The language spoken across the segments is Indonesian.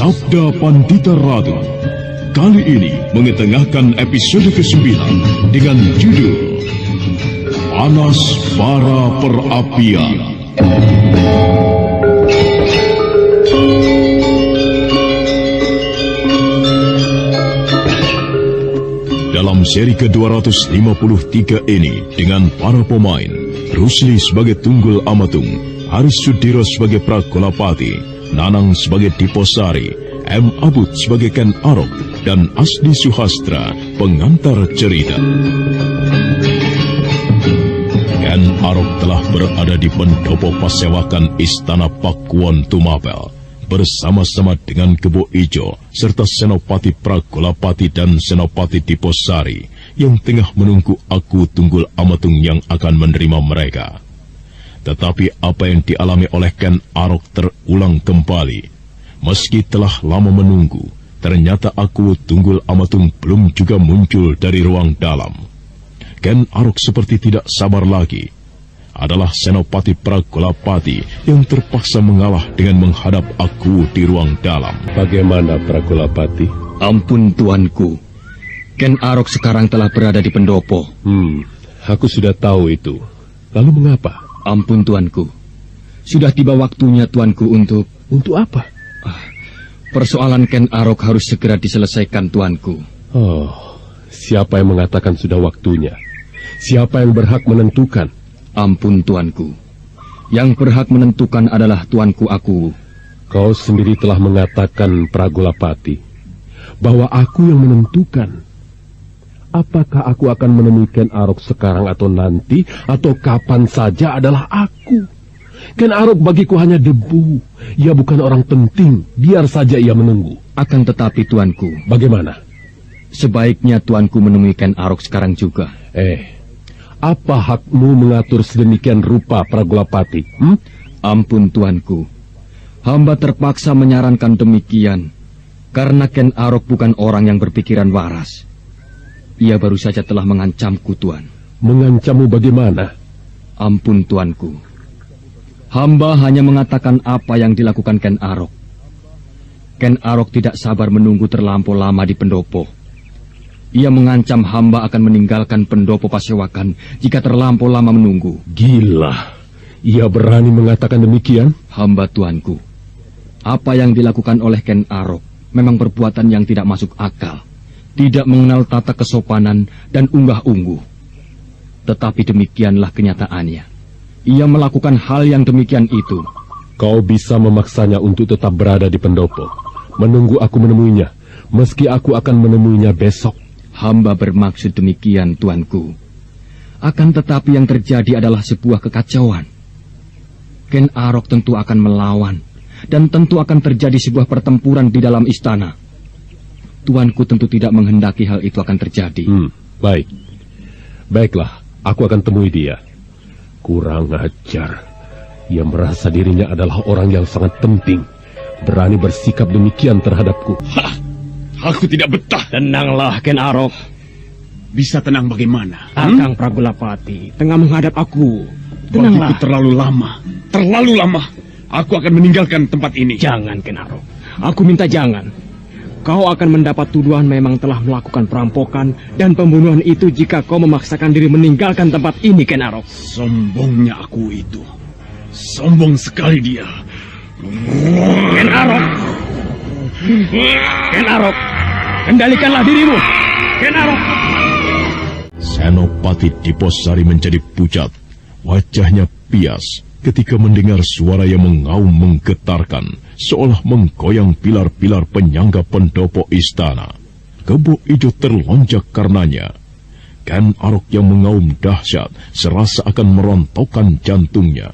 Sabda Pandita Ratu kali ini mengetengahkan episode ke-9 dengan judul Panas Bara Perapian. Dalam seri ke-253 ini dengan para pemain Rusli sebagai Tunggul Amatung, Haris Sudiro sebagai Prakolapati, Nanang sebagai Diposari, M. Abud sebagai Ken Arok, dan Asdi Suhastra pengantar cerita. Ken Arok telah berada di pendopo pasewakan Istana Pakuwon Tumapel bersama-sama dengan Kebo Ijo serta Senopati Prakolapati dan Senopati Diposari yang tengah menunggu Aku Tunggul Amatung yang akan menerima mereka. Tetapi apa yang dialami oleh Ken Arok terulang kembali. Meski telah lama menunggu, ternyata Aku Tunggul Amatung belum juga muncul dari ruang dalam. Ken Arok seperti tidak sabar lagi. Adalah Senopati Prakolapati yang terpaksa mengalah dengan menghadap Aku di ruang dalam. Bagaimana Prakolapati? Ampun tuanku, Ken Arok sekarang telah berada di pendopo. Aku sudah tahu itu. Lalu mengapa? Ampun tuanku, sudah tiba waktunya tuanku untuk... Untuk apa? Persoalan Ken Arok harus segera diselesaikan tuanku. Oh, siapa yang mengatakan sudah waktunya? Siapa yang berhak menentukan? Ampun tuanku, yang berhak menentukan adalah tuanku Aku. Kau sendiri telah mengatakan Prakolapati bahwa aku yang menentukan. Apakah aku akan menemui Ken Arok sekarang atau nanti, atau kapan saja adalah aku. Ken Arok bagiku hanya debu. Ia bukan orang penting, biar saja ia menunggu. Akan tetapi tuanku, bagaimana? Sebaiknya tuanku menemui Ken Arok sekarang juga. Apa hakmu mengatur sedemikian rupa Prakolapati? Ampun tuanku, hamba terpaksa menyarankan demikian karena Ken Arok bukan orang yang berpikiran waras. Ia baru saja telah mengancamku, tuan. Mengancammu bagaimana? Ampun tuanku, hamba hanya mengatakan apa yang dilakukan Ken Arok. Ken Arok tidak sabar menunggu terlampau lama di pendopo. Ia mengancam hamba akan meninggalkan pendopo pasewakan jika terlampau lama menunggu. Gila, ia berani mengatakan demikian? Hamba tuanku, apa yang dilakukan oleh Ken Arok memang perbuatan yang tidak masuk akal, tidak mengenal tata kesopanan dan unggah-ungguh. Tetapi demikianlah kenyataannya. Ia melakukan hal yang demikian itu. Kau bisa memaksanya untuk tetap berada di pendopo, menunggu aku menemuinya, meski aku akan menemuinya besok. Hamba bermaksud demikian, tuanku. Akan tetapi yang terjadi adalah sebuah kekacauan. Ken Arok tentu akan melawan, dan tentu akan terjadi sebuah pertempuran di dalam istana. Tuanku tentu tidak menghendaki hal itu akan terjadi. Baiklah, aku akan temui dia. Kurang ajar. Ia merasa dirinya adalah orang yang sangat penting, berani bersikap demikian terhadapku. Aku tidak betah. Tenanglah, Ken Arok. Bisa tenang bagaimana? Kakang Prakolapati tengah menghadap aku. Tenanglah. Bagiku terlalu lama. Aku akan meninggalkan tempat ini. Jangan, Ken Arok. Aku minta jangan. Kau akan mendapat tuduhan memang telah melakukan perampokan dan pembunuhan itu jika kau memaksakan diri meninggalkan tempat ini, Ken Arok. Sombongnya Aku itu. Sombong sekali dia. Ken Arok. Ken Arok, kendalikanlah dirimu. Ken Arok. Senopati Diposari menjadi pucat. Wajahnya pias ketika mendengar suara yang mengaum menggetarkan, seolah menggoyang pilar-pilar penyangga pendopo istana. Kebo Ijo terlonjak karenanya. Ken Arok yang mengaum dahsyat serasa akan merontokkan jantungnya.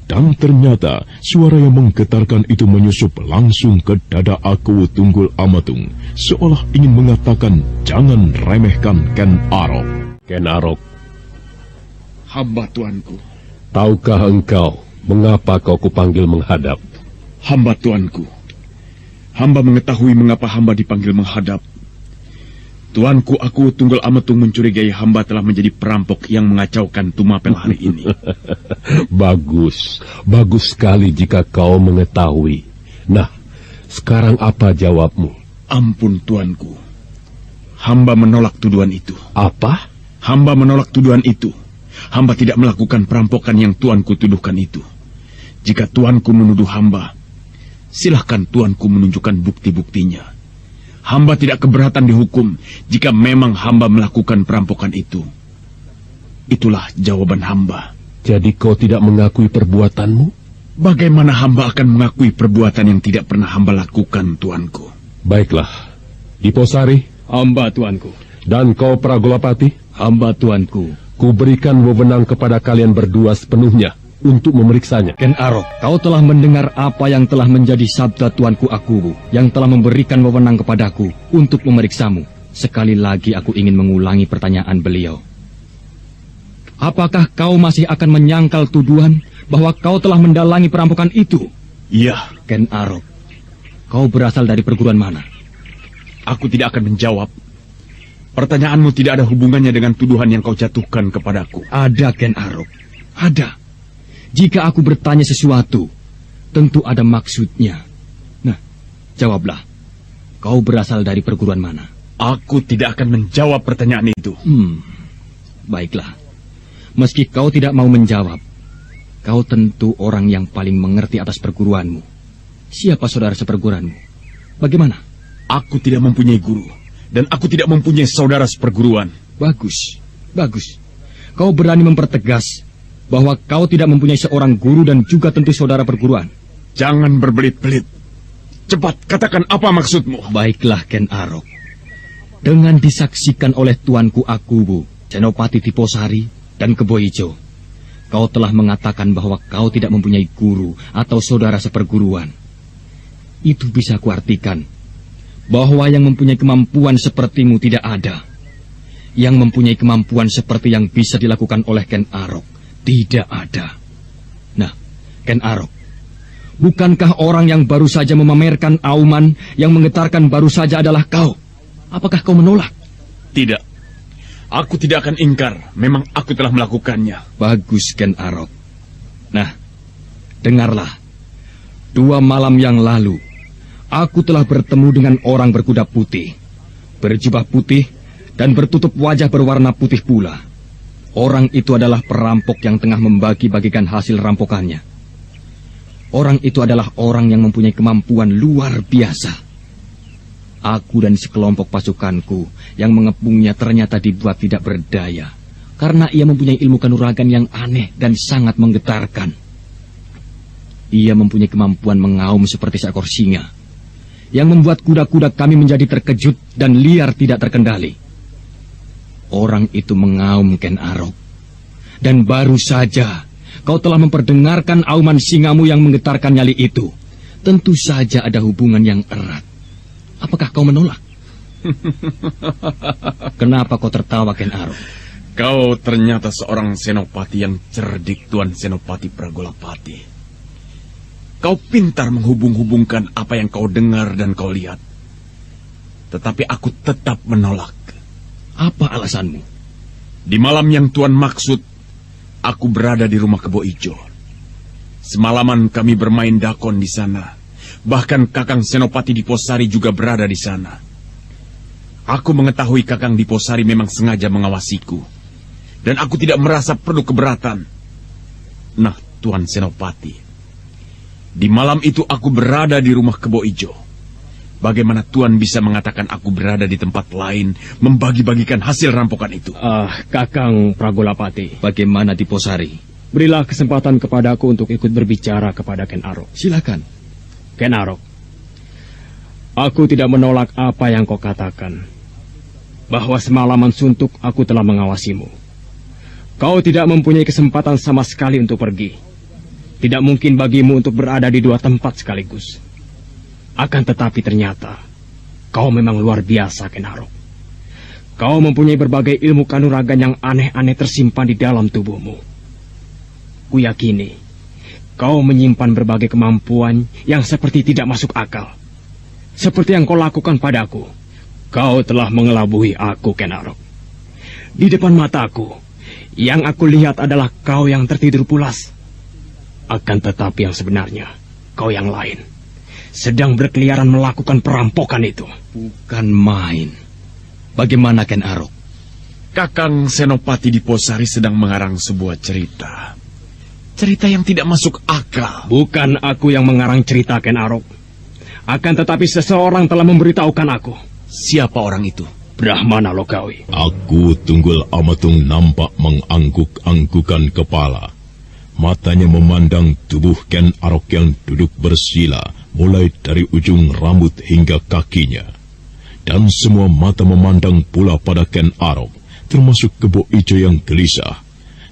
Dan ternyata suara yang menggetarkan itu menyusup langsung ke dada Aku Tunggul Amatung, seolah ingin mengatakan jangan remehkan Ken Arok. Ken Arok. Hamba tuanku. Tahukah engkau mengapa kau kupanggil menghadap? Hamba tuanku. Hamba mengetahui mengapa hamba dipanggil menghadap. Tuanku Aku Tunggul Amatung mencurigai hamba telah menjadi perampok yang mengacaukan Tumapel hari ini. Bagus sekali jika kau mengetahui. Nah, Sekarang apa jawabmu? Ampun tuanku. Hamba menolak tuduhan itu. Apa? Hamba menolak tuduhan itu. Hamba tidak melakukan perampokan yang tuanku tuduhkan itu. Jika tuanku menuduh hamba, silahkan tuanku menunjukkan bukti-buktinya. Hamba tidak keberatan dihukum jika memang hamba melakukan perampokan itu. Itulah jawaban hamba. Jadi kau tidak mengakui perbuatanmu? Bagaimana hamba akan mengakui perbuatan yang tidak pernah hamba lakukan, tuanku? Baiklah. Diposari. Hamba, tuanku. Dan kau Pragolapati? Hamba, tuanku. Kuberikan wewenang kepada kalian berdua sepenuhnya untuk memeriksanya. Ken Arok, kau telah mendengar apa yang telah menjadi sabda tuanku Akubu, yang telah memberikan wewenang kepadaku untuk memeriksamu. Sekali lagi aku ingin mengulangi pertanyaan beliau. Apakah kau masih akan menyangkal tuduhan bahwa kau telah mendalangi perampokan itu? Iya. Ken Arok, kau berasal dari perguruan mana? Aku tidak akan menjawab. Pertanyaanmu tidak ada hubungannya dengan tuduhan yang kau jatuhkan kepadaku. Ada, Ken Arok. Ada. Jika aku bertanya sesuatu, tentu ada maksudnya. Nah, jawablah. Kau berasal dari perguruan mana? Aku tidak akan menjawab pertanyaan itu. Baiklah. Meski kau tidak mau menjawab, kau tentu orang yang paling mengerti atas perguruanmu. Siapa saudara seperguruanmu? Bagaimana? Aku tidak mempunyai guru, dan aku tidak mempunyai saudara seperguruan. Bagus, bagus. Kau berani mempertegas bahwa kau tidak mempunyai seorang guru dan juga tentu saudara perguruan. Jangan berbelit-belit. Cepat, katakan apa maksudmu. Baiklah, Ken Arok. Dengan disaksikan oleh tuanku Akubu, Senopati Diposari, dan Kebo Ijo, kau telah mengatakan bahwa kau tidak mempunyai guru atau saudara seperguruan. Itu bisa kuartikan bahwa yang mempunyai kemampuan sepertimu tidak ada. Yang mempunyai kemampuan seperti yang bisa dilakukan oleh Ken Arok tidak ada. Nah, Ken Arok, bukankah orang yang baru saja memamerkan auman yang menggetarkan baru saja adalah kau? Apakah kau menolak? Tidak. Aku tidak akan ingkar. Memang aku telah melakukannya. Bagus, Ken Arok. Nah, dengarlah. 2 malam yang lalu, aku telah bertemu dengan orang berkuda putih, berjubah putih, dan bertutup wajah berwarna putih pula. Orang itu adalah perampok yang tengah membagi-bagikan hasil rampokannya. Orang itu adalah orang yang mempunyai kemampuan luar biasa. Aku dan sekelompok pasukanku yang mengepungnya ternyata dibuat tidak berdaya, karena ia mempunyai ilmu kanuragan yang aneh dan sangat menggetarkan. Ia mempunyai kemampuan mengaum seperti seekor singa, yang membuat kuda-kuda kami menjadi terkejut dan liar tidak terkendali. Orang itu mengaum, Ken Arok. Dan baru saja kau telah memperdengarkan auman singamu yang menggetarkan nyali itu. Tentu saja ada hubungan yang erat. Apakah kau menolak? Kenapa kau tertawa, Ken Arok? Kau ternyata seorang senopati yang cerdik, Tuan Senopati Pragolapati. Kau pintar menghubung-hubungkan apa yang kau dengar dan kau lihat. Tetapi aku tetap menolak. Apa alasanmu? Di malam yang Tuan maksud, aku berada di rumah Kebo Ijo. Semalaman kami bermain dakon di sana. Bahkan Kakang Senopati Diposari juga berada di sana. Aku mengetahui Kakang Diposari memang sengaja mengawasiku. Dan aku tidak merasa perlu keberatan. Nah, Tuan Senopati, di malam itu aku berada di rumah Kebo Ijo. Bagaimana Tuan bisa mengatakan aku berada di tempat lain membagi-bagikan hasil rampokan itu? Kakang Pragolapati. Bagaimana Diposari? Berilah kesempatan kepadaku untuk ikut berbicara kepada Ken Arok. Silakan. Ken Arok, aku tidak menolak apa yang kau katakan, bahwa semalaman suntuk aku telah mengawasimu. Kau tidak mempunyai kesempatan sama sekali untuk pergi. Tidak mungkin bagimu untuk berada di 2 tempat sekaligus. Akan tetapi ternyata kau memang luar biasa, Ken Arok. Kau mempunyai berbagai ilmu kanuragan yang aneh-aneh tersimpan di dalam tubuhmu. Kuyakini kau menyimpan berbagai kemampuan yang seperti tidak masuk akal. Seperti yang kau lakukan padaku. Kau telah mengelabui aku, Ken Arok. Di depan mataku, yang aku lihat adalah kau yang tertidur pulas. Akan tetapi yang sebenarnya, kau yang lain. sedang berkeliaran melakukan perampokan itu. Bukan main. Bagaimana Ken Arok? Kakang Senopati Diposari sedang mengarang sebuah cerita. Cerita yang tidak masuk akal. Bukan aku yang mengarang cerita, Ken Arok. Akan tetapi seseorang telah memberitahukan aku. Siapa orang itu? Brahmana Logawi. Aku Tunggul Amatung nampak mengangguk-anggukan kepala. Matanya memandang tubuh Ken Arok yang duduk bersila, mulai dari ujung rambut hingga kakinya. Dan semua mata memandang pula pada Ken Arok, termasuk Kebo Ijo yang gelisah,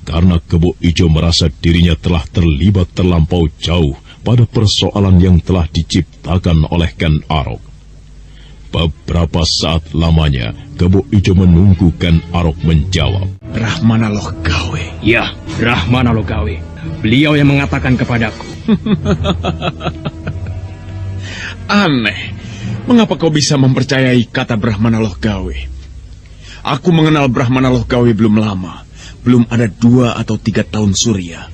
karena Kebo Ijo merasa dirinya telah terlibat terlampau jauh pada persoalan yang telah diciptakan oleh Ken Arok. Beberapa saat lamanya, Kebo Ijo menunggu Ken Arok menjawab. Brahmana Logawi. Ya, Brahmana Logawi. Beliau yang mengatakan kepadaku. Aneh, mengapa kau bisa mempercayai kata Brahmana Logawi? Aku mengenal Brahmana Logawi belum lama, belum ada 2 atau 3 tahun surya.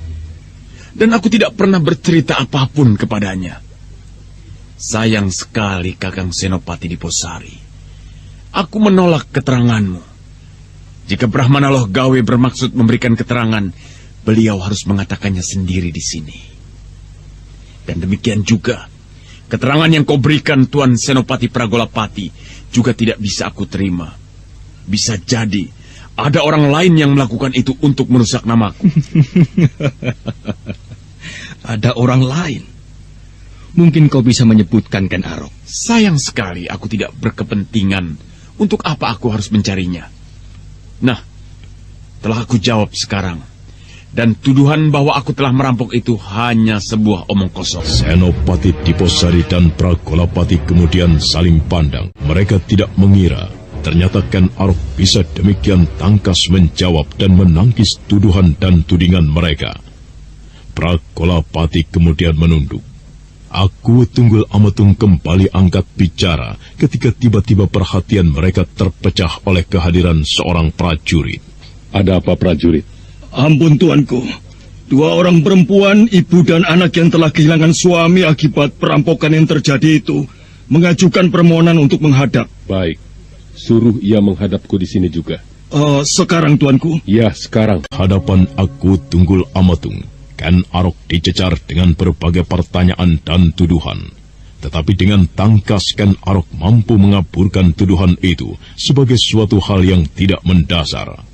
Dan aku tidak pernah bercerita apapun kepadanya. Sayang sekali Kakang Senopati Diposari. Aku menolak keteranganmu. Jika Brahmana Logawi bermaksud memberikan keterangan, beliau harus mengatakannya sendiri di sini. Dan demikian juga, keterangan yang kau berikan Tuan Senopati Pragolapati juga tidak bisa aku terima. Bisa jadi ada orang lain yang melakukan itu untuk merusak namaku. Ada orang lain? Mungkin kau bisa menyebutkan, Ken Arok. Sayang sekali aku tidak berkepentingan. Untuk apa aku harus mencarinya? Nah, telah aku jawab sekarang. Dan tuduhan bahwa aku telah merampok itu hanya sebuah omong kosong. Senopati Diposari dan Pragolapati kemudian saling pandang. Mereka tidak mengira ternyata Ken Arok bisa demikian tangkas menjawab dan menangkis tuduhan dan tudingan mereka. Pragolapati kemudian menunduk. Aku Tunggul Amatung kembali angkat bicara ketika tiba-tiba perhatian mereka terpecah oleh kehadiran seorang prajurit. Ada apa, prajurit? Ampun tuanku, 2 orang perempuan, ibu dan anak yang telah kehilangan suami akibat perampokan yang terjadi itu mengajukan permohonan untuk menghadap. Baik, suruh ia menghadapku di sini juga. Sekarang tuanku? Ya, sekarang. Hadapan aku Tunggul Amatung, Ken Arok dicecar dengan berbagai pertanyaan dan tuduhan. Tetapi dengan tangkas Ken Arok mampu mengaburkan tuduhan itu sebagai suatu hal yang tidak mendasar.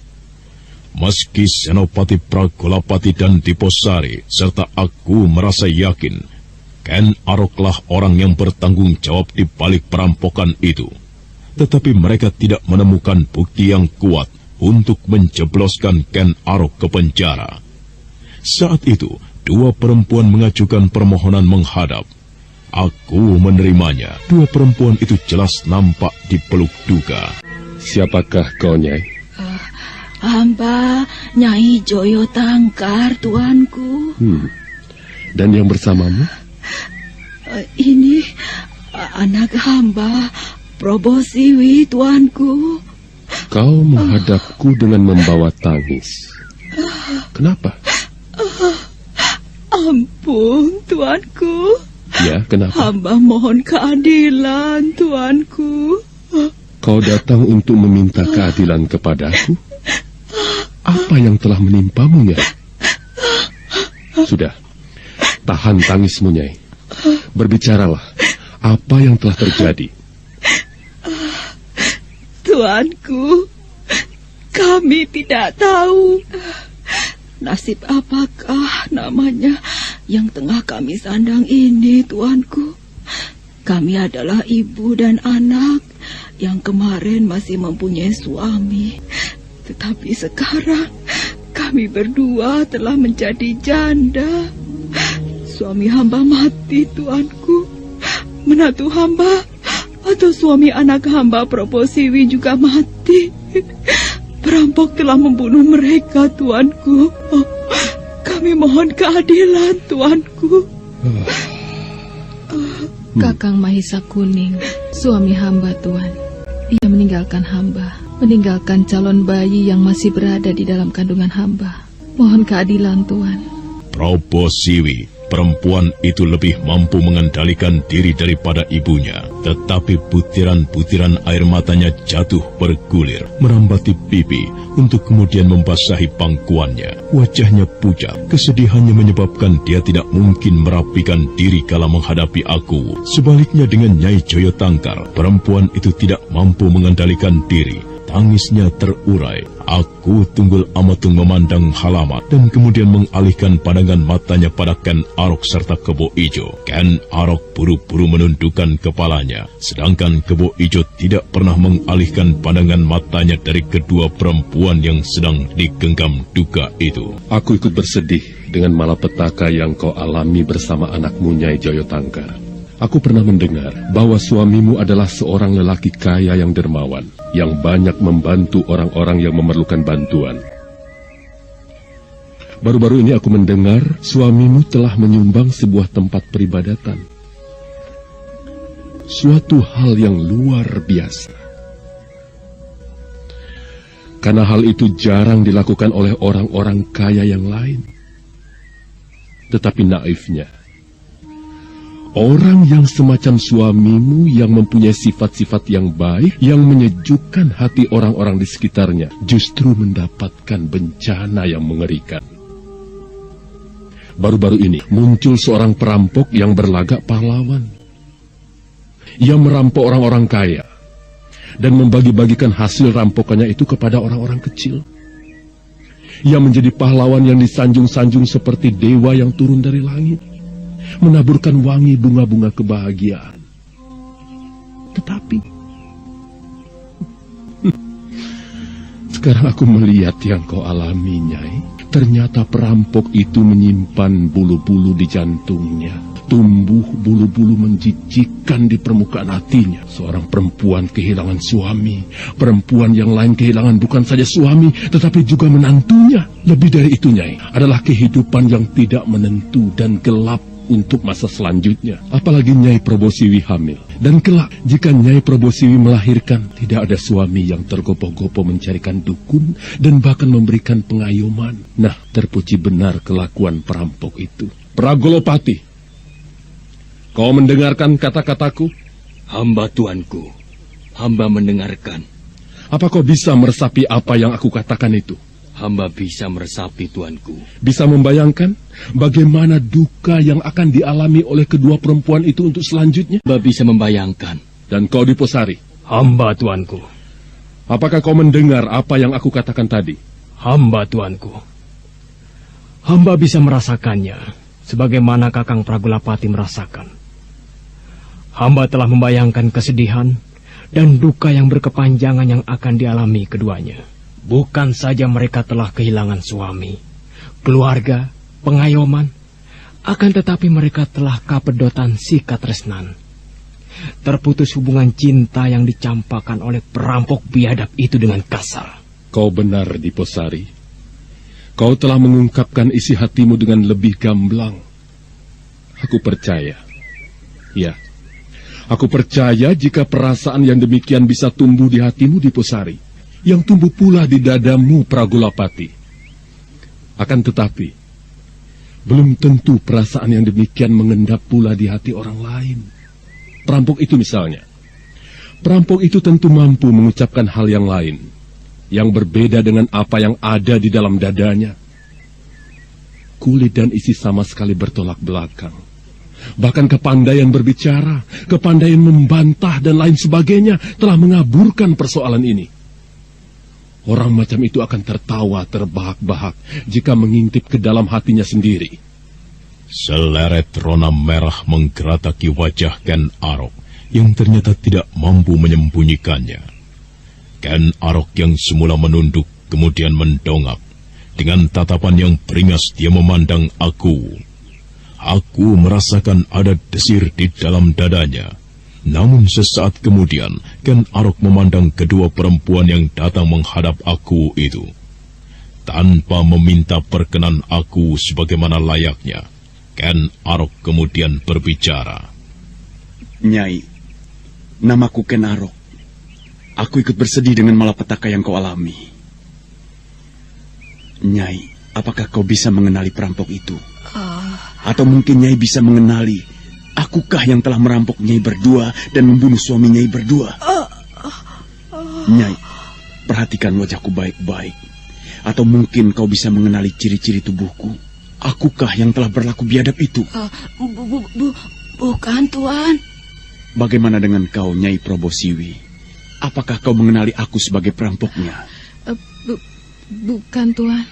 Meski Senopati Pragolapati dan Diposari serta aku merasa yakin Ken Aroklah orang yang bertanggung jawab di balik perampokan itu, tetapi mereka tidak menemukan bukti yang kuat untuk menjebloskan Ken Arok ke penjara. Saat itu 2 perempuan mengajukan permohonan menghadap. Aku menerimanya. 2 perempuan itu jelas nampak dipeluk duka. Siapakah kau, Nyai? Hamba Nyai Joyo Tangkar, tuanku. Dan yang bersamamu? Ini anak hamba Probosiwi, tuanku. Kau menghadapku dengan membawa tangis. Kenapa? Ampun, tuanku. Ya, kenapa? Hamba mohon keadilan, tuanku. Kau datang untuk meminta keadilan kepadaku? Apa yang telah menimpamu, Nyai? Sudah, tahan tangismu, Nyai. Berbicaralah, apa yang telah terjadi? Tuanku, kami tidak tahu nasib apakah namanya yang tengah kami sandang ini, tuanku. Kami adalah ibu dan anak yang kemarin masih mempunyai suami. Tetapi sekarang kami berdua telah menjadi janda. Suami hamba mati, tuanku. Menantu hamba atau suami anak hamba Probosiwi juga mati. Perampok telah membunuh mereka, tuanku. Kami mohon keadilan, tuanku. Kakang Mahisa Kuning, suami hamba, tuan. Ia meninggalkan hamba, meninggalkan calon bayi yang masih berada di dalam kandungan hamba. Mohon keadilan, tuan. Probosiwi, perempuan itu lebih mampu mengendalikan diri daripada ibunya. Tetapi butiran-butiran air matanya jatuh bergulir, merambati pipi untuk kemudian membasahi pangkuannya. Wajahnya pucat, kesedihannya menyebabkan dia tidak mungkin merapikan diri kala menghadapi aku. Sebaliknya dengan Nyai Joyo Tangkar, perempuan itu tidak mampu mengendalikan diri. Tangisnya terurai. Aku Tunggul Amatung memandang halaman dan kemudian mengalihkan pandangan matanya pada Ken Arok serta Kebo Ijo. Ken Arok buru-buru menundukkan kepalanya, sedangkan Kebo Ijo tidak pernah mengalihkan pandangan matanya dari kedua perempuan yang sedang digenggam duka itu. Aku ikut bersedih dengan malapetaka yang kau alami bersama anakmu Nyai Joyo Tangkar. Aku pernah mendengar bahwa suamimu adalah seorang lelaki kaya yang dermawan, yang banyak membantu orang-orang yang memerlukan bantuan. Baru-baru ini aku mendengar suamimu telah menyumbang sebuah tempat peribadatan. Suatu hal yang luar biasa. Karena hal itu jarang dilakukan oleh orang-orang kaya yang lain. Tetapi naifnya, orang yang semacam suamimu yang mempunyai sifat-sifat yang baik, yang menyejukkan hati orang-orang di sekitarnya, justru mendapatkan bencana yang mengerikan. Baru-baru ini muncul seorang perampok yang berlagak pahlawan. Ia merampok orang-orang kaya dan membagi-bagikan hasil rampokannya itu kepada orang-orang kecil. Ia menjadi pahlawan yang disanjung-sanjung seperti dewa yang turun dari langit, menaburkan wangi bunga-bunga kebahagiaan. Tetapi sekarang aku melihat yang kau alami, Nyai. Ternyata perampok itu menyimpan bulu-bulu di jantungnya. Tumbuh bulu-bulu menjijikkan di permukaan hatinya. Seorang perempuan kehilangan suami. Perempuan yang lain kehilangan bukan saja suami, tetapi juga menantunya. Lebih dari itu, Nyai, adalah kehidupan yang tidak menentu dan gelap untuk masa selanjutnya. Apalagi Nyai Probosiwi hamil. Dan kelak, jika Nyai Probosiwi melahirkan, tidak ada suami yang tergopoh-gopoh mencarikan dukun dan bahkan memberikan pengayoman. Nah, terpuji benar kelakuan perampok itu. Pragolopati, kau mendengarkan kata-kataku? Hamba tuanku, hamba mendengarkan. Apa kau bisa meresapi apa yang aku katakan itu? Hamba bisa meresapi tuanku. Bisa membayangkan bagaimana duka yang akan dialami oleh kedua perempuan itu untuk selanjutnya? Hamba bisa membayangkan. Dan kau Diposari? Hamba tuanku. Apakah kau mendengar apa yang aku katakan tadi? Hamba tuanku. Hamba bisa merasakannya, sebagaimana Kakang Pragolapati merasakan. Hamba telah membayangkan kesedihan dan duka yang berkepanjangan yang akan dialami keduanya. Bukan saja mereka telah kehilangan suami, keluarga, pengayoman, akan tetapi mereka telah kapedotan sikatresnan. Terputus hubungan cinta yang dicampakkan oleh perampok biadab itu dengan kasar. Kau benar, Diposari. Kau telah mengungkapkan isi hatimu dengan lebih gamblang. Aku percaya. Ya, aku percaya jika perasaan yang demikian bisa tumbuh di hatimu, Diposari, yang tumbuh pula di dadamu, Pragolapati. Akan tetapi, belum tentu perasaan yang demikian mengendap pula di hati orang lain. Perampok itu misalnya. Perampok itu tentu mampu mengucapkan hal yang lain, yang berbeda dengan apa yang ada di dalam dadanya. Kulit dan isi sama sekali bertolak belakang. Bahkan kepandaian berbicara, kepandaian membantah dan lain sebagainya telah mengaburkan persoalan ini. Orang macam itu akan tertawa terbahak-bahak jika mengintip ke dalam hatinya sendiri. Seleret rona merah menggerataki wajah Ken Arok yang ternyata tidak mampu menyembunyikannya. Ken Arok yang semula menunduk kemudian mendongak. Dengan tatapan yang beringas dia memandang aku. Aku merasakan ada desir di dalam dadanya. Namun sesaat kemudian, Ken Arok memandang kedua perempuan yang datang menghadap aku itu. Tanpa meminta perkenan aku sebagaimana layaknya, Ken Arok kemudian berbicara. Nyai, namaku Ken Arok. Aku ikut bersedih dengan malapetaka yang kau alami. Nyai, apakah kau bisa mengenali perampok itu? Atau mungkin Nyai bisa mengenali, akukah yang telah merampok Nyai berdua dan membunuh suami Nyai berdua? Nyai, perhatikan wajahku baik-baik. Atau mungkin kau bisa mengenali ciri-ciri tubuhku. Akukah yang telah berlaku biadab itu? Bukan, Tuan. Bagaimana dengan kau, Nyai Probosiwi? Apakah kau mengenali aku sebagai perampoknya? Bukan, Tuan.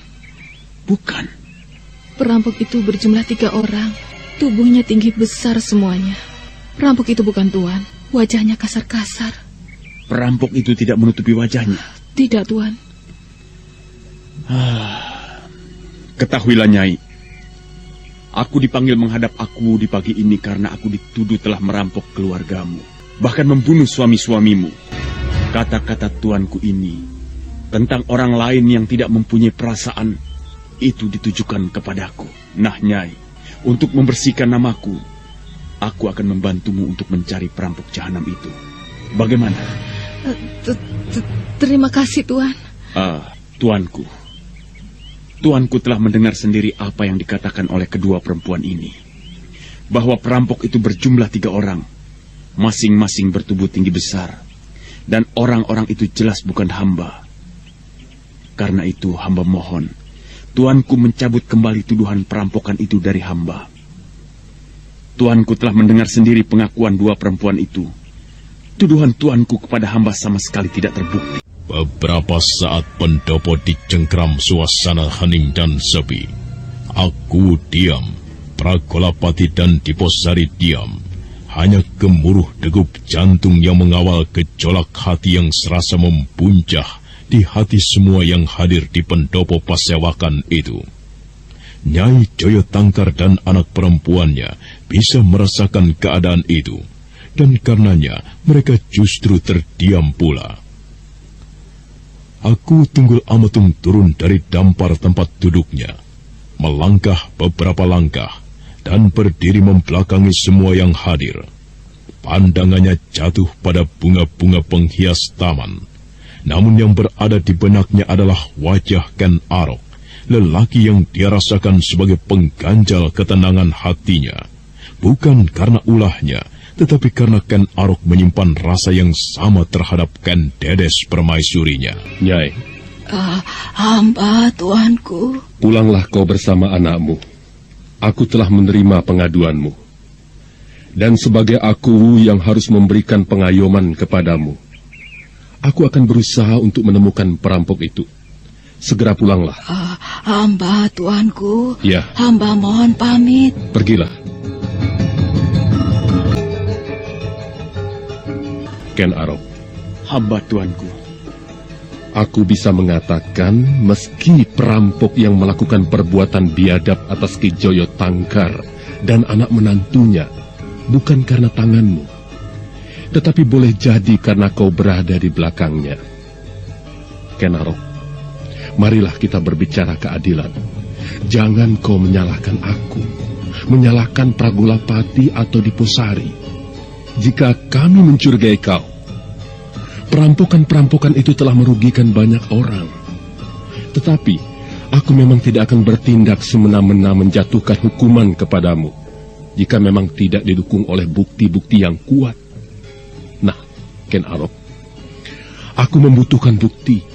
Bukan. Perampok itu berjumlah 3 orang. Tubuhnya tinggi besar semuanya. Perampok itu bukan Tuan. Wajahnya kasar-kasar. Perampok itu tidak menutupi wajahnya? Tidak, Tuan. Ketahuilah, Nyai. Aku dipanggil menghadap aku di pagi ini karena aku dituduh telah merampok keluargamu. Bahkan membunuh suami-suamimu. Kata-kata tuanku ini tentang orang lain yang tidak mempunyai perasaan itu ditujukan kepadaku. Nah, Nyai, untuk membersihkan namaku, aku akan membantumu untuk mencari perampok jahanam itu. Bagaimana? Terima kasih, Tuan. Tuanku. Tuanku telah mendengar sendiri apa yang dikatakan oleh kedua perempuan ini. Bahwa perampok itu berjumlah 3 orang. Masing-masing bertubuh tinggi besar. Dan orang-orang itu jelas bukan hamba. Karena itu hamba mohon, Tuanku mencabut kembali tuduhan perampokan itu dari hamba. Tuanku telah mendengar sendiri pengakuan 2 perempuan itu. Tuduhan Tuanku kepada hamba sama sekali tidak terbukti. Beberapa saat pendopo dicengkram suasana hening dan sepi. Aku diam, Pragolapati dan Diposari diam. Hanya gemuruh degup jantung yang mengawal gejolak hati yang serasa membuncah di hati semua yang hadir di pendopo pasewakan itu. Nyai Joyo Tangkar dan anak perempuannya bisa merasakan keadaan itu, dan karenanya mereka justru terdiam pula. Aku Tunggul Ametung turun dari dampar tempat duduknya, melangkah beberapa langkah, dan berdiri membelakangi semua yang hadir. Pandangannya jatuh pada bunga-bunga penghias taman. Namun yang berada di benaknya adalah wajah Ken Arok, lelaki yang dia rasakan sebagai pengganjal ketenangan hatinya. Bukan karena ulahnya, tetapi karena Ken Arok menyimpan rasa yang sama terhadap Ken Dedes permaisurinya. Nyai. Hamba, Tuanku. Pulanglah kau bersama anakmu. Aku telah menerima pengaduanmu. Dan sebagai aku yang harus memberikan pengayoman kepadamu, aku akan berusaha untuk menemukan perampok itu. Segera pulanglah. Hamba, Tuanku. Ya. Hamba mohon pamit. Pergilah. Ken Arok. Hamba, Tuanku. Aku bisa mengatakan meski perampok yang melakukan perbuatan biadab atas Ki Joyo Tangkar dan anak menantunya bukan karena tanganmu, tetapi boleh jadi karena kau berada di belakangnya. Ken Arok, marilah kita berbicara keadilan. Jangan kau menyalahkan aku, menyalahkan Pragolapati atau Diposari. Jika kami mencurigai kau, perampokan-perampokan itu telah merugikan banyak orang. Tetapi, aku memang tidak akan bertindak semena-mena menjatuhkan hukuman kepadamu, jika memang tidak didukung oleh bukti-bukti yang kuat. Nah, Ken Arok, aku membutuhkan bukti,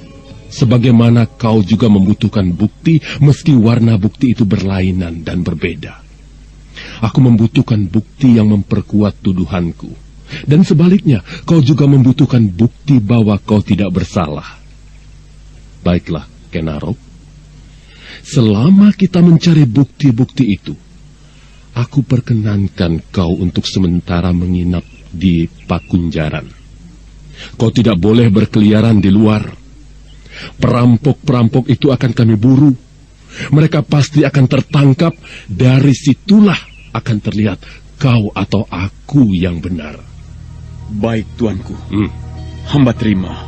sebagaimana kau juga membutuhkan bukti, meski warna bukti itu berlainan dan berbeda. Aku membutuhkan bukti yang memperkuat tuduhanku. Dan sebaliknya, kau juga membutuhkan bukti bahwa kau tidak bersalah. Baiklah, Ken Arok. Selama kita mencari bukti-bukti itu, aku perkenankan kau untuk sementara menginap di Pakunjaran. Kau tidak boleh berkeliaran di luar. Perampok-perampok itu akan kami buru. Mereka pasti akan tertangkap. Dari situlah akan terlihat kau atau aku yang benar. Baik, Tuanku. Hamba terima.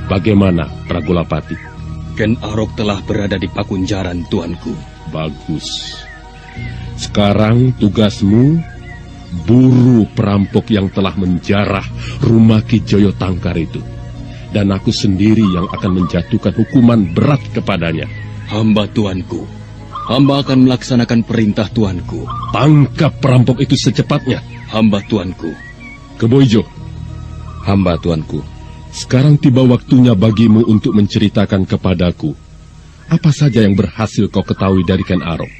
Bagaimana, Pragolapati? Ken Arok telah berada di Pakunjaran, Tuanku. Bagus. Sekarang tugasmu buru perampok yang telah menjarah rumah Ki Joyo Tangkar itu. dan aku sendiri yang akan menjatuhkan hukuman berat kepadanya. Hamba tuanku, hamba akan melaksanakan perintah tuanku. Tangkap perampok itu secepatnya. Hamba tuanku. Kebo Ijo. Hamba tuanku. Sekarang tiba waktunya bagimu untuk menceritakan kepadaku apa saja yang berhasil kau ketahui dari Ken Arok.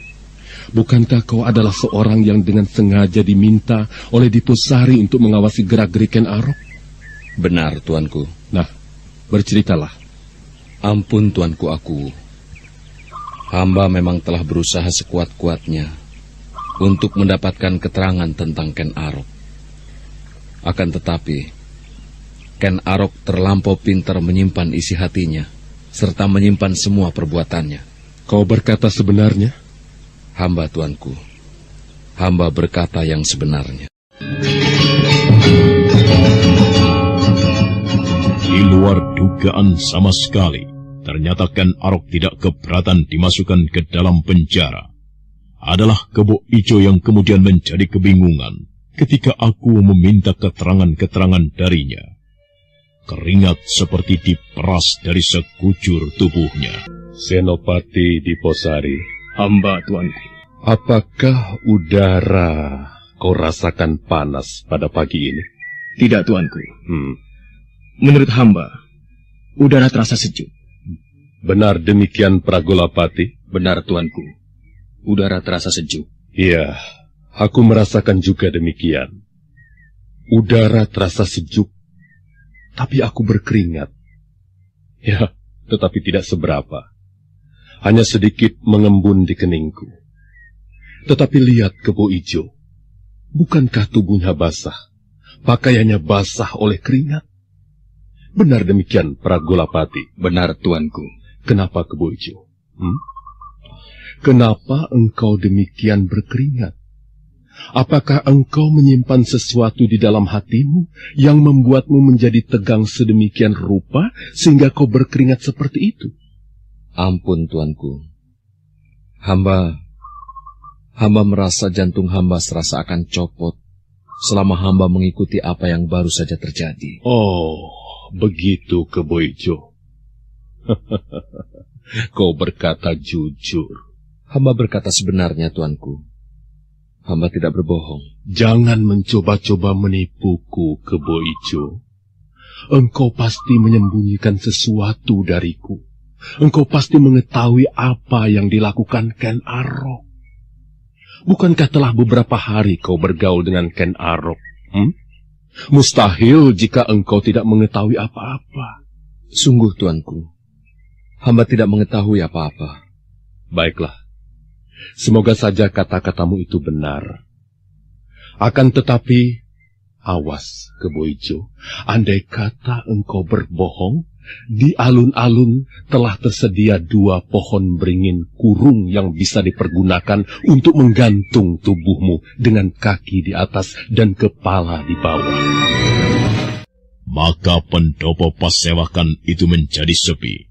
Bukankah kau adalah seorang yang dengan sengaja diminta oleh Diposari untuk mengawasi gerak-gerik Ken Arok? Benar, tuanku. Nah, berceritalah. Ampun, tuanku aku. Hamba memang telah berusaha sekuat-kuatnya untuk mendapatkan keterangan tentang Ken Arok. Akan tetapi, Ken Arok terlampau pintar menyimpan isi hatinya, serta menyimpan semua perbuatannya. Kau berkata sebenarnya? Hamba tuanku, hamba berkata yang sebenarnya. Di luar dugaan sama sekali, ternyata Ken Arok tidak keberatan dimasukkan ke dalam penjara. Adalah Kebo Ijo yang kemudian menjadi kebingungan ketika aku meminta keterangan-keterangan darinya. Keringat seperti diperas dari sekujur tubuhnya. Senopati Diposari. Hamba tuanku. Apakah udara kau rasakan panas pada pagi ini? Tidak, tuanku. Menurut hamba, udara terasa sejuk. Benar demikian, Pragolapati? Benar, tuanku. Udara terasa sejuk. Iya, aku merasakan juga demikian. Udara terasa sejuk, tapi aku berkeringat. Ya, tetapi tidak seberapa. Hanya sedikit mengembun di keningku. Tetapi lihat Kebo Ijo. Bukankah tubuhnya basah? Pakaiannya basah oleh keringat? Benar demikian, Pragolapati? Benar, tuanku. Kenapa, Kebo Ijo? Kenapa engkau demikian berkeringat? Apakah engkau menyimpan sesuatu di dalam hatimu yang membuatmu menjadi tegang sedemikian rupa sehingga kau berkeringat seperti itu? Ampun, tuanku. Hamba merasa jantung hamba serasa akan copot selama hamba mengikuti apa yang baru saja terjadi. Oh, begitu, Kebo Ijo. Kau berkata jujur. Hamba berkata sebenarnya, tuanku. Hamba tidak berbohong. Jangan mencoba-coba menipuku, Kebo Ijo. Engkau pasti menyembunyikan sesuatu dariku. Engkau pasti mengetahui apa yang dilakukan Ken Arok. Bukankah telah beberapa hari kau bergaul dengan Ken Arok? Mustahil jika engkau tidak mengetahui apa-apa. Sungguh, tuanku. Hamba tidak mengetahui apa-apa. Baiklah. Semoga saja kata-katamu itu benar. Akan tetapi, awas, Kebo Ijo. Andai kata engkau berbohong, di alun-alun telah tersedia 2 pohon beringin kurung yang bisa dipergunakan untuk menggantung tubuhmu dengan kaki di atas dan kepala di bawah. Maka pendopo pasewakan itu menjadi sepi.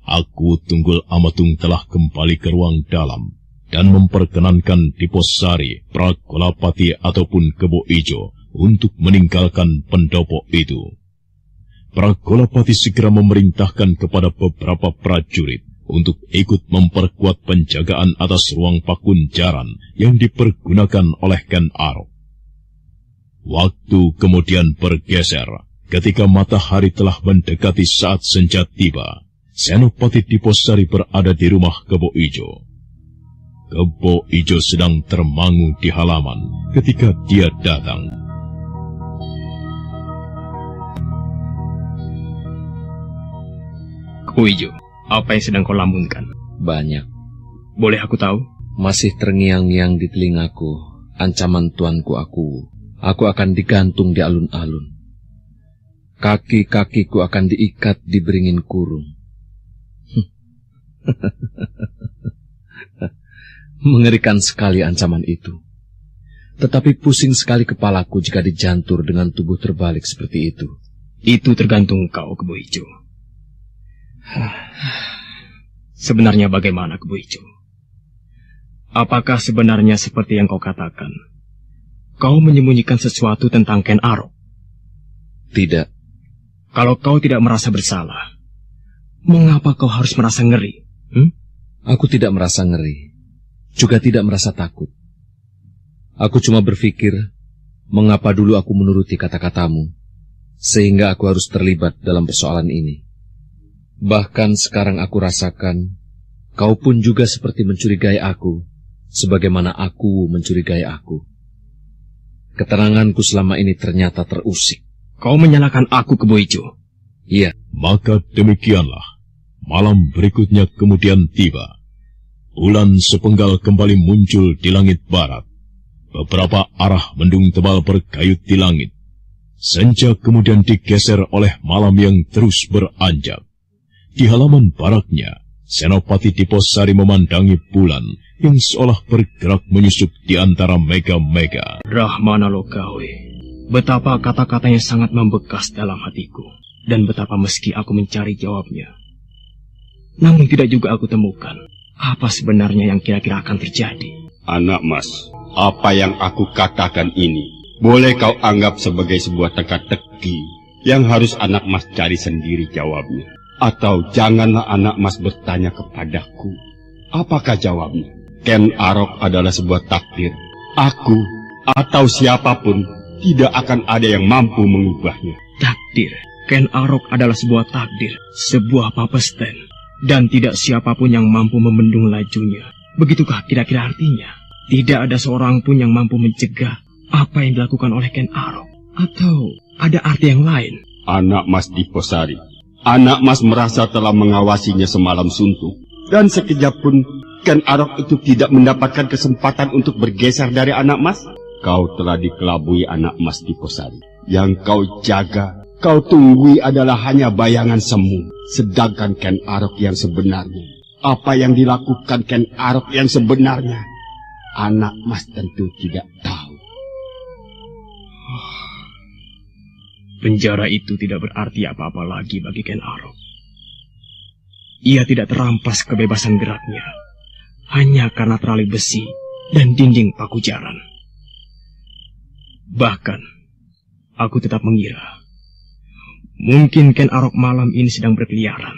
Aku Tunggul Amatung telah kembali ke ruang dalam dan memperkenankan Diposari, Pragolapati ataupun Kebo Ijo untuk meninggalkan pendopo itu. Pragolapati segera memerintahkan kepada beberapa prajurit untuk ikut memperkuat penjagaan atas ruang pakunjaran yang dipergunakan oleh Ken Arok. Waktu kemudian bergeser ketika matahari telah mendekati saat senja tiba. Senopati Diposari berada di rumah Kebo Ijo. Kebo Ijo sedang termangu di halaman ketika dia datang. Kebo Ijo, apa yang sedang kau lamunkan? Banyak. Boleh aku tahu? Masih terngiang-ngiang di telingaku ancaman tuanku aku. Aku akan digantung di alun-alun. Kaki-kakiku akan diikat di beringin kurung. Mengerikan sekali ancaman itu. Tetapi pusing sekali kepalaku jika dijantur dengan tubuh terbalik seperti itu. Itu tergantung kau, Kebo Ijo. Sebenarnya bagaimana, Kebo Ijo? Apakah sebenarnya seperti yang kau katakan? Kau menyembunyikan sesuatu tentang Ken Arok? Tidak. Kalau kau tidak merasa bersalah, mengapa kau harus merasa ngeri? Aku tidak merasa ngeri, juga tidak merasa takut. Aku cuma berpikir, mengapa dulu aku menuruti kata-katamu, sehingga aku harus terlibat dalam persoalan ini. Bahkan sekarang aku rasakan, kau pun juga seperti mencurigai aku, sebagaimana aku mencurigai aku. Keteranganku selama ini ternyata terusik. Kau menyalahkan aku, Kebo Ijo? Iya. Maka demikianlah, malam berikutnya kemudian tiba. Bulan sepenggal kembali muncul di langit barat. Beberapa arah mendung tebal bergayut di langit. Senja kemudian digeser oleh malam yang terus beranjak. Di halaman baraknya, Senopati Diposari memandangi bulan yang seolah bergerak menyusup di antara mega-mega. Rahmana Lokawe, betapa kata-katanya sangat membekas dalam hatiku, dan betapa meski aku mencari jawabnya, namun tidak juga aku temukan apa sebenarnya yang kira-kira akan terjadi. Anak mas, apa yang aku katakan ini boleh kau anggap sebagai sebuah teka-teki yang harus anak mas cari sendiri jawabnya. Atau janganlah anak mas bertanya kepadaku. Apakah jawabnya? Ken Arok adalah sebuah takdir. Aku atau siapapun tidak akan ada yang mampu mengubahnya. Takdir? Ken Arok adalah sebuah takdir, sebuah papesten, dan tidak siapapun yang mampu membendung lajunya. Begitukah kira-kira artinya? Tidak ada seorang pun yang mampu mencegah apa yang dilakukan oleh Ken Arok. Atau ada arti yang lain? Anak mas Diposari, anak mas merasa telah mengawasinya semalam suntuk, dan sekejap pun Ken Arok itu tidak mendapatkan kesempatan untuk bergeser dari anak mas. Kau telah dikelabui anak mas Diposari. Yang kau jaga, kau tunggui adalah hanya bayangan semu. Sedangkan Ken Arok yang sebenarnya, apa yang dilakukan Ken Arok yang sebenarnya, anak mas tentu tidak tahu. Penjara itu tidak berarti apa-apa lagi bagi Ken Arok. Ia tidak terampas kebebasan geraknya, hanya karena terali besi dan dinding paku jaran. Bahkan, aku tetap mengira, mungkin Ken Arok malam ini sedang berkeliaran.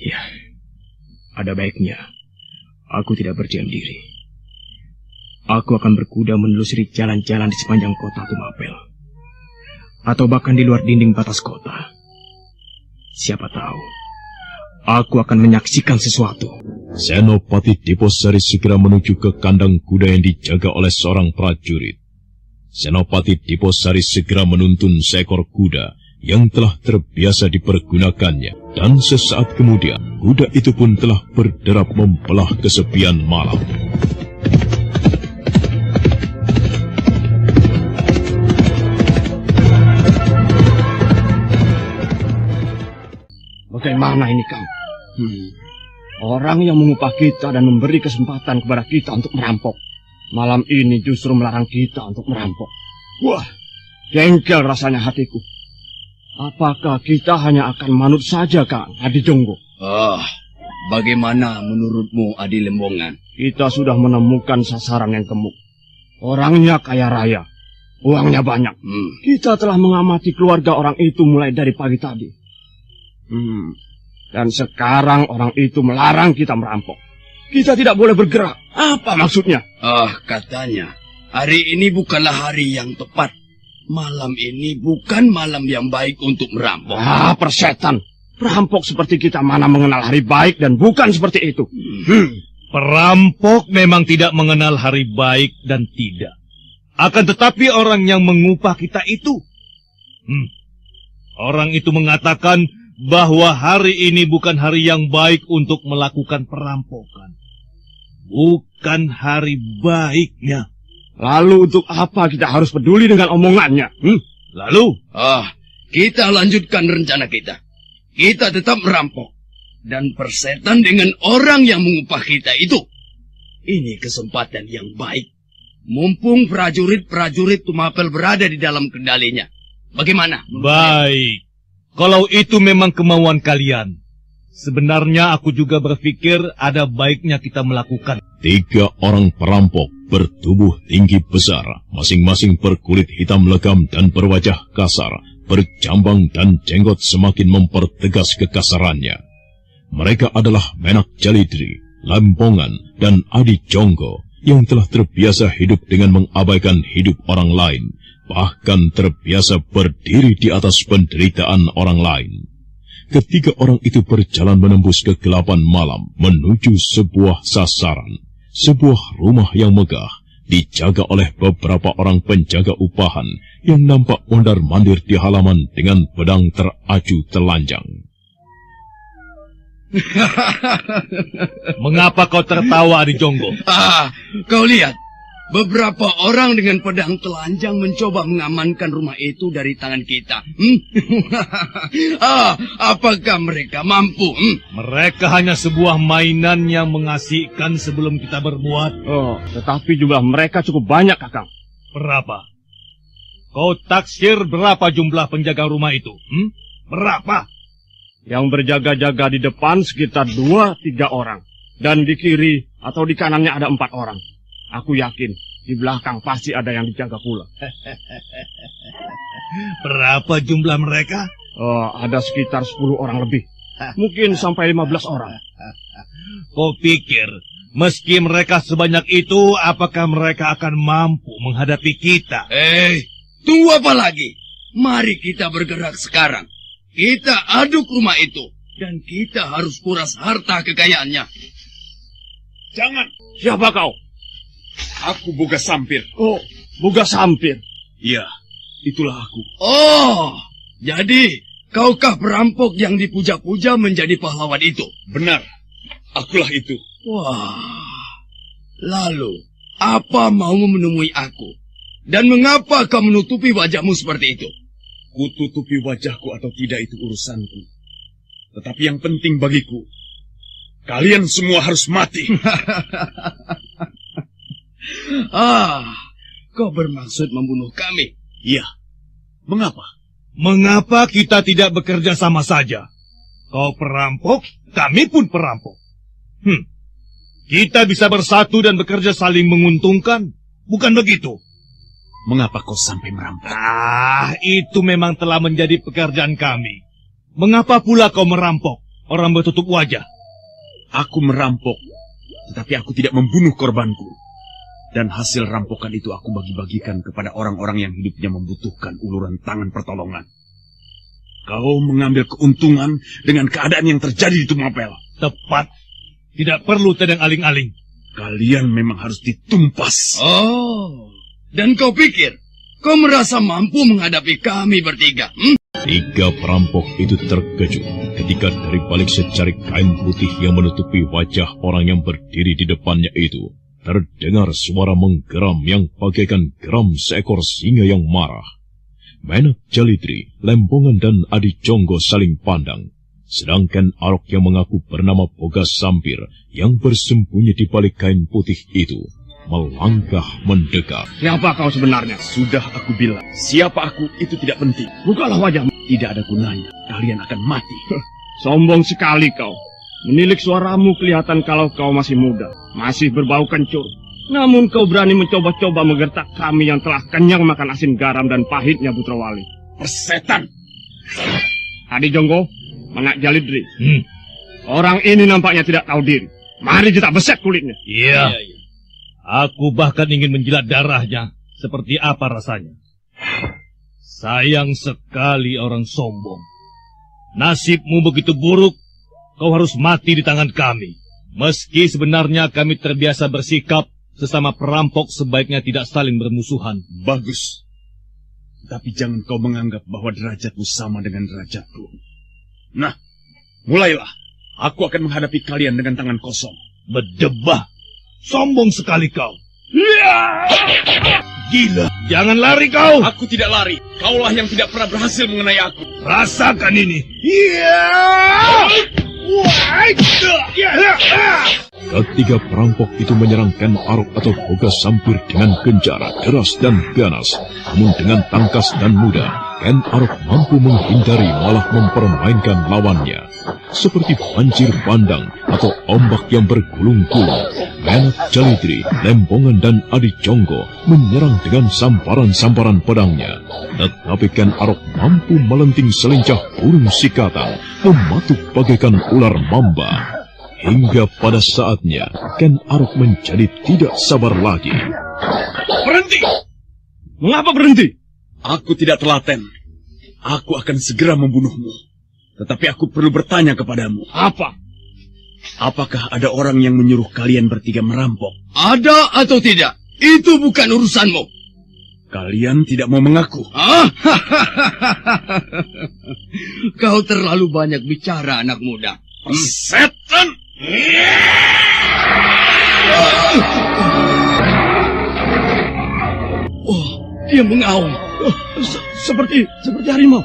Ya, ada baiknya aku tidak berdiam diri. Aku akan berkuda menelusuri jalan-jalan di sepanjang kota Tumapel, atau bahkan di luar dinding batas kota. Siapa tahu, aku akan menyaksikan sesuatu. Senopati Diposari segera menuju ke kandang kuda yang dijaga oleh seorang prajurit. Senopati Diposari segera menuntun seekor kuda yang telah terbiasa dipergunakannya, dan sesaat kemudian kuda itu pun telah berderap membelah kesepian malam. Bagaimana ini, Kang? Orang yang mengupah kita dan memberi kesempatan kepada kita untuk merampok, malam ini justru melarang kita untuk merampok. Wah, jengkel rasanya hatiku. Apakah kita hanya akan manut saja, Kang Adi Jonggo? Bagaimana menurutmu, Adi Lembongan? Kita sudah menemukan sasaran yang gemuk. Orangnya kaya raya, uangnya banyak. Kita telah mengamati keluarga orang itu mulai dari pagi tadi. Dan sekarang orang itu melarang kita merampok. Kita tidak boleh bergerak. Apa maksudnya? Katanya hari ini bukanlah hari yang tepat. Malam ini bukan malam yang baik untuk merampok. Persetan. Perampok seperti kita mana mengenal hari baik dan bukan seperti itu. Perampok memang tidak mengenal hari baik dan tidak. Akan tetapi orang yang mengupah kita itu, orang itu mengatakan bahwa hari ini bukan hari yang baik untuk melakukan perampokan. Bukan hari baiknya. Lalu untuk apa kita harus peduli dengan omongannya? Lalu? Kita lanjutkan rencana kita. Kita tetap merampok. Dan persetan dengan orang yang mengupah kita itu. Ini kesempatan yang baik. Mumpung prajurit-prajurit Tumapel berada di dalam kendalinya. Bagaimana? Baik. Kalau itu memang kemauan kalian, sebenarnya aku juga berpikir ada baiknya kita melakukan. 3 orang perampok bertubuh tinggi besar, masing-masing berkulit hitam legam dan berwajah kasar, berjambang dan jenggot semakin mempertegas kekasarannya. Mereka adalah Menak Jalidri, Lempongan, dan Adi Jonggo yang telah terbiasa hidup dengan mengabaikan hidup orang lain, bahkan terbiasa berdiri di atas penderitaan orang lain. Ketiga orang itu berjalan menembus kegelapan malam menuju sebuah sasaran, sebuah rumah yang megah, dijaga oleh beberapa orang penjaga upahan yang nampak mondar-mandir di halaman dengan pedang teraju telanjang. Mengapa kau tertawa, Adi Jonggo? Kau lihat, beberapa orang dengan pedang telanjang mencoba mengamankan rumah itu dari tangan kita. Apakah mereka mampu? Mereka hanya sebuah mainan yang mengasihkan sebelum kita berbuat. Oh, tetapi jumlah mereka cukup banyak, Kakang. Berapa? Kau taksir berapa jumlah penjaga rumah itu? Berapa? Yang berjaga-jaga di depan sekitar 2-3 orang. Dan di kiri atau di kanannya ada 4 orang. Aku yakin di belakang pasti ada yang dijaga pula. Berapa jumlah mereka? Oh, ada sekitar 10 orang lebih. Mungkin sampai 15 orang. Kau pikir, meski mereka sebanyak itu, apakah mereka akan mampu menghadapi kita? Tunggu apa lagi? Mari kita bergerak sekarang. Kita aduk rumah itu. Dan kita harus kuras harta kekayaannya. Jangan. Siapa kau? Aku Boga Sampir. Oh, Boga Sampir. Iya, itulah aku. Oh, jadi kaukah perampok yang dipuja-puja menjadi pahlawan itu? Benar, akulah itu. Wah, lalu apa maumu menemui aku? Dan mengapa kau menutupi wajahmu seperti itu? Kututupi wajahku atau tidak itu urusanku. Tetapi yang penting bagiku, kalian semua harus mati. Kau bermaksud membunuh kami? Iya. Mengapa? Mengapa kita tidak bekerja sama saja? Kau perampok, kami pun perampok. Kita bisa bersatu dan bekerja saling menguntungkan. Bukan begitu? Mengapa kau sampai merampok? Itu memang telah menjadi pekerjaan kami. Mengapa pula kau merampok, orang bertutup wajah? Aku merampok, tetapi aku tidak membunuh korbanku. Dan hasil rampokan itu aku bagi-bagikan kepada orang-orang yang hidupnya membutuhkan uluran tangan pertolongan. Kau mengambil keuntungan dengan keadaan yang terjadi di Tumapel. Tepat. Tidak perlu tedang aling-aling. Kalian memang harus ditumpas. Oh, dan kau pikir kau merasa mampu menghadapi kami bertiga? Tiga perampok itu terkejut ketika dari balik secarik kain putih yang menutupi wajah orang yang berdiri di depannya itu terdengar suara menggeram yang bagaikan geram seekor singa yang marah. Menak Jalidri, Lempongan, dan Adi Jonggo saling pandang, sedangkan Arok yang mengaku bernama Boga Sampir yang bersembunyi di balik kain putih itu melangkah mendekat. Siapa kau sebenarnya? Sudah aku bilang, siapa aku itu tidak penting. Bukalah wajahmu. Tidak ada gunanya, kalian akan mati. Sombong sekali kau. Menilik suaramu kelihatan kalau kau masih muda, masih berbau kencur. Namun kau berani mencoba-coba menggertak kami yang telah kenyang makan asin garam dan pahitnya Putrawali. Persetan! Adi Jonggo, Menak Jalidri. Orang ini nampaknya tidak tahu diri. Mari kita beset kulitnya. Iya. Aku bahkan ingin menjilat darahnya. Seperti apa rasanya? Sayang sekali orang sombong. Nasibmu begitu buruk, kau harus mati di tangan kami. Meski sebenarnya kami terbiasa bersikap sesama perampok sebaiknya tidak saling bermusuhan. Bagus. Tapi jangan kau menganggap bahwa derajatmu sama dengan derajatku. Nah, mulailah. Aku akan menghadapi kalian dengan tangan kosong. Berdebah. Sombong sekali kau. Gila, jangan lari kau. Aku tidak lari. Kaulah yang tidak pernah berhasil mengenai aku. Rasakan ini. Ketiga perampok itu menyerang Ken Arok atau Boga Sampir dengan gencar, deras, dan ganas. Namun dengan tangkas dan mudah, Ken Arok mampu menghindari malah mempermainkan lawannya. Seperti banjir bandang atau ombak yang bergulung-gulung, Menak Jalidri, Lempongan dan Adi Jonggo menyerang dengan samparan-samparan pedangnya. Tetapi Ken Arok mampu melenting selincah burung sikatan, mematuk bagaikan ular mamba. Hingga pada saatnya, Ken Arok menjadi tidak sabar lagi. Berhenti! Mengapa berhenti? Aku tidak telaten. Aku akan segera membunuhmu. Tetapi aku perlu bertanya kepadamu. Apa? Apakah ada orang yang menyuruh kalian bertiga merampok? Ada atau tidak? Itu bukan urusanmu. Kalian tidak mau mengaku. Kau terlalu banyak bicara, anak muda. Setan! Oh, dia mengaum. Seperti harimau.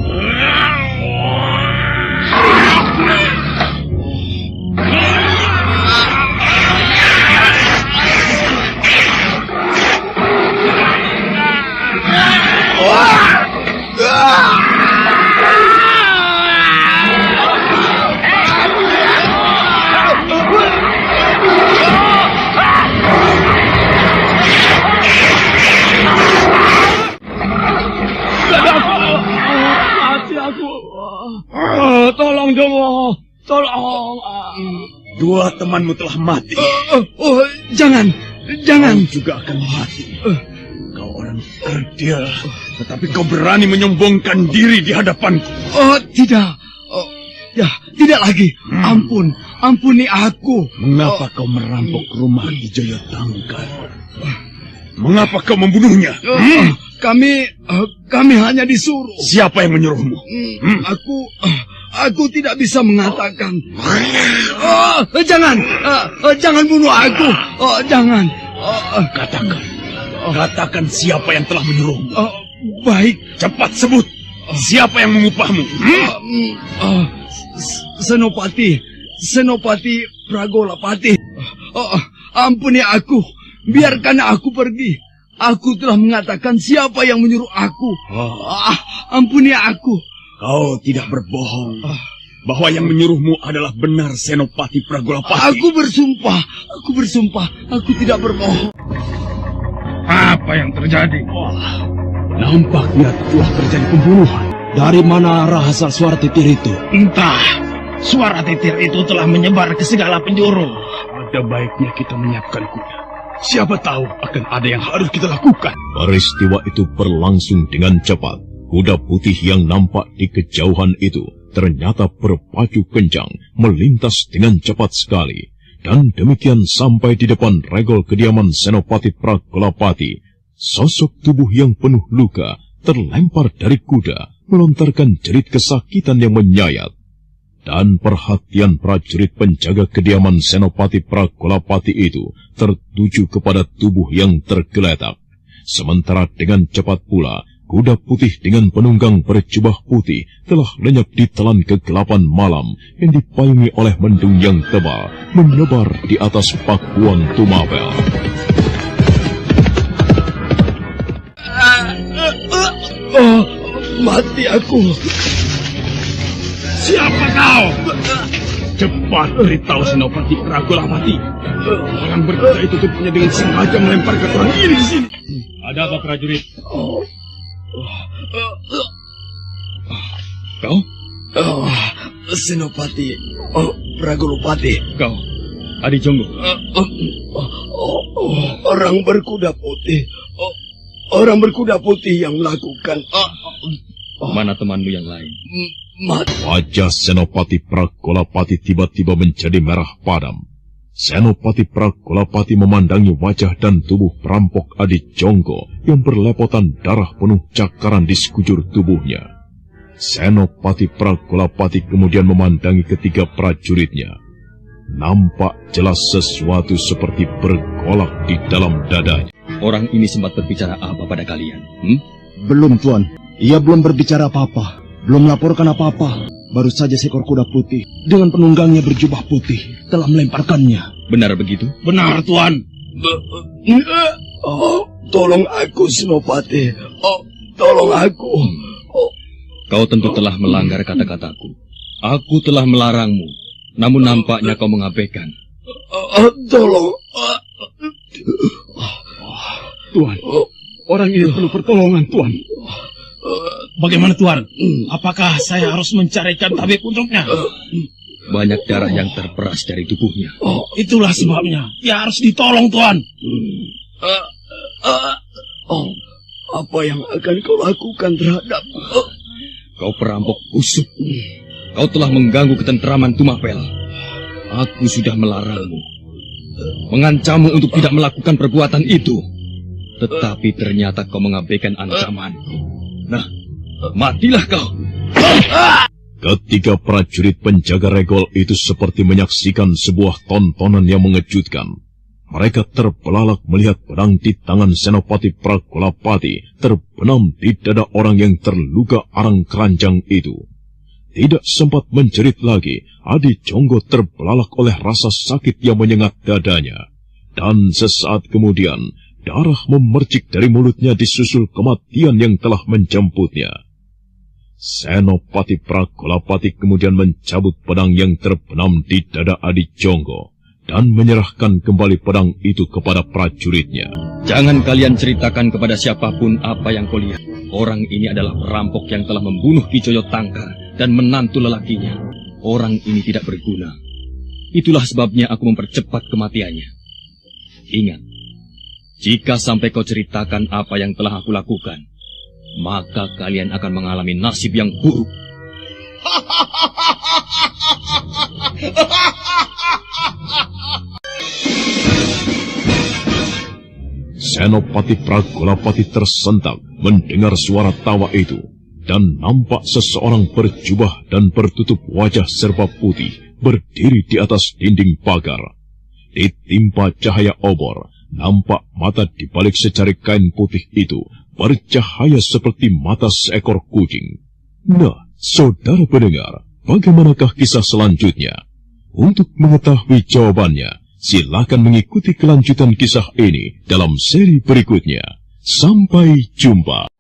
Tolong Jonggo, tolong. Dua temanmu telah mati. Jangan. Kau juga akan mati. Kau orang kerdil, tetapi kau berani menyombongkan diri di hadapanku. Tidak. Tidak lagi. Ampuni aku. Mengapa kau merampok rumah di Jaya Tangkar? Mengapa kau membunuhnya? Kami hanya disuruh. Siapa yang menyuruhmu? Aku tidak bisa mengatakan. Jangan bunuh aku. Jangan. Katakan siapa yang telah menyuruhmu. Baik. Cepat sebut. Siapa yang mengupahmu? Senopati Pragolapati. Ampuni aku. Biarkan aku pergi. Aku telah mengatakan siapa yang menyuruh aku. Ampuni aku. Kau tidak berbohong bahwa yang menyuruhmu adalah benar Senopati Pragolapati. Aku bersumpah. Aku tidak berbohong. Apa yang terjadi? Nampaknya telah terjadi pembunuhan. Dari mana asal suara titir itu? Entah. Suara titir itu telah menyebar ke segala penjuru. Ada baiknya kita menyiapkan kuda. Siapa tahu akan ada yang harus kita lakukan. Peristiwa itu berlangsung dengan cepat. Kuda putih yang nampak di kejauhan itu ternyata berpacu kencang, melintas dengan cepat sekali. Dan demikian sampai di depan regol kediaman Senopati Pragolapati. Sosok tubuh yang penuh luka terlempar dari kuda, melontarkan jerit kesakitan yang menyayat. Dan perhatian prajurit penjaga kediaman Senopati Pragolapati itu tertuju kepada tubuh yang tergeletak. Sementara dengan cepat pula, kuda putih dengan penunggang berjubah putih telah lenyap di telan kegelapan malam yang dipayungi oleh mendung yang tebal menyebar di atas Pakuan Tumapel. Mati aku. Siapa kau? Cepat beritahu Senopati Pragolapati. Orang berkuda itu tubuhnya dengan sengaja melemparkan orang ini di sini. Ada apa prajurit? Kau? Senopati Pragolapati. Kau, Adi Jonggo. Orang berkuda putih. Orang berkuda putih yang melakukan. Mana temanmu yang lain? Wajah Senopati Pragolapati tiba-tiba menjadi merah padam. Senopati Pragolapati memandangi wajah dan tubuh perampok Adi Jonggo yang berlepotan darah penuh cakaran di sekujur tubuhnya. Senopati Pragolapati kemudian memandangi ketiga prajuritnya. Nampak jelas sesuatu seperti bergolak di dalam dadanya. Orang ini sempat berbicara apa pada kalian? Belum, Tuan. Ia belum berbicara apa-apa. Belum melaporkan apa-apa. Baru saja seekor kuda putih dengan penunggangnya berjubah putih telah melemparkannya. Benar begitu? Benar, Tuan. Tolong aku, Senopati. Tolong aku. Kau tentu telah melanggar kata-kataku. Aku telah melarangmu, namun nampaknya kau mengabaikan. Tolong. Tuan, orang ini perlu pertolongan, Tuan. Bagaimana, Tuan? Apakah saya harus mencarikan tabib untuknya? Banyak darah yang terperas dari tubuhnya. Itulah sebabnya. Ya harus ditolong, Tuan. Apa yang akan kau lakukan terhadap... Kau perampok busuk. Kau telah mengganggu ketentraman Tumapel. Aku sudah melarangmu, mengancammu untuk tidak melakukan perbuatan itu. Tetapi ternyata kau mengabaikan ancamanku. Nah, matilah kau. Ketiga prajurit penjaga regol itu seperti menyaksikan sebuah tontonan yang mengejutkan. Mereka terbelalak melihat pedang di tangan Senopati Pragolapati terbenam di dada orang yang terluka arang keranjang itu. Tidak sempat menjerit lagi, Adi Jonggo terbelalak oleh rasa sakit yang menyengat dadanya. Dan sesaat kemudian, darah memercik dari mulutnya disusul kematian yang telah menjemputnya. Senopati Pragolapati kemudian mencabut pedang yang terbenam di dada Adi Jonggo dan menyerahkan kembali pedang itu kepada prajuritnya. Jangan kalian ceritakan kepada siapapun apa yang kau lihat. Orang ini adalah perampok yang telah membunuh Ki Joyo Tangkar dan menantu lelakinya. Orang ini tidak berguna. Itulah sebabnya aku mempercepat kematiannya. Ingat, jika sampai kau ceritakan apa yang telah aku lakukan, maka kalian akan mengalami nasib yang buruk. Senopati Pragolapati tersentak mendengar suara tawa itu, dan nampak seseorang berjubah dan bertutup wajah serba putih berdiri di atas dinding pagar. Ditimpa cahaya obor, nampak mata di balik secari kain putih itu bercahaya seperti mata seekor kucing. Nah, saudara pendengar, bagaimanakah kisah selanjutnya? Untuk mengetahui jawabannya, silakan mengikuti kelanjutan kisah ini dalam seri berikutnya. Sampai jumpa.